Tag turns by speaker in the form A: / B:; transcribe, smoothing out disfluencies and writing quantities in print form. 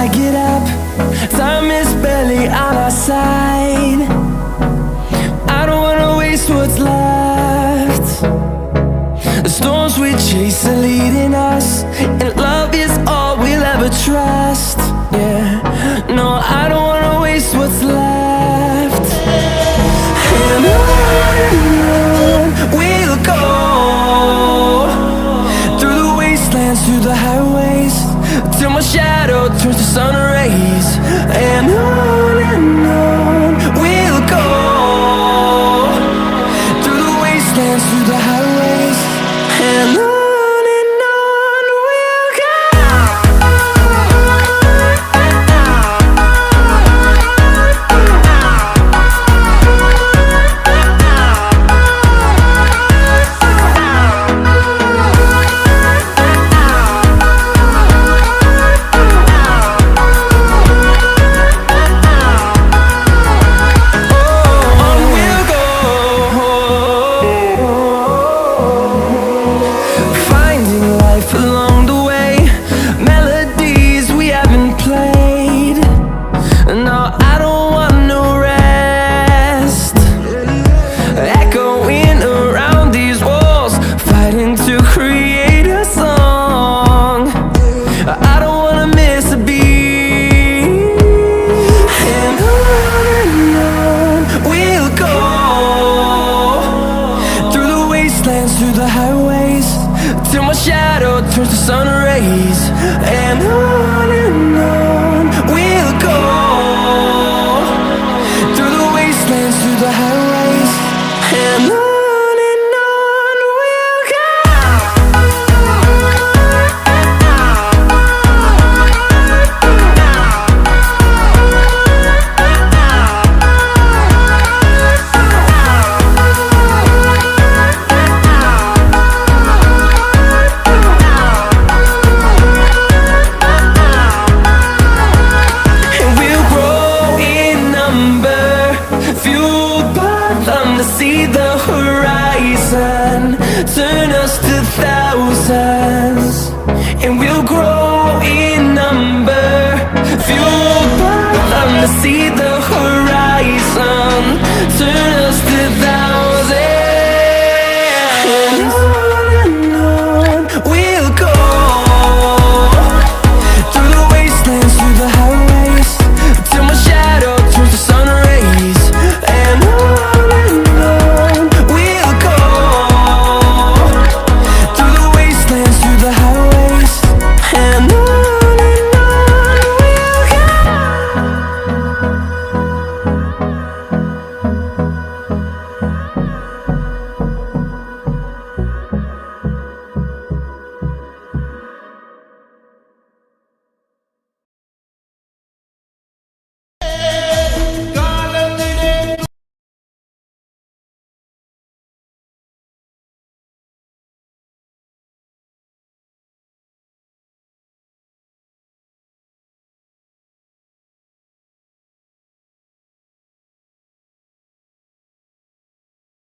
A: I get up, time is barely on our side. I don't wanna waste what's left. The storms we chase are leading us, and love is all we'll ever trust. Yeah, no, I don't wanna waste what's left. And on we'll go, through the wastelands, through the highways, till my shadow turns to sun rays. And on we'll go, through the wastelands, through the highways, and on. Along the way, melodies we haven't played. No, I don't want no rest. Echoing around these walls, fighting to create a song. I don't wanna miss a beat. And on we'll go, through the wastelands, through the highways, till my shadow turns to sun rays. And on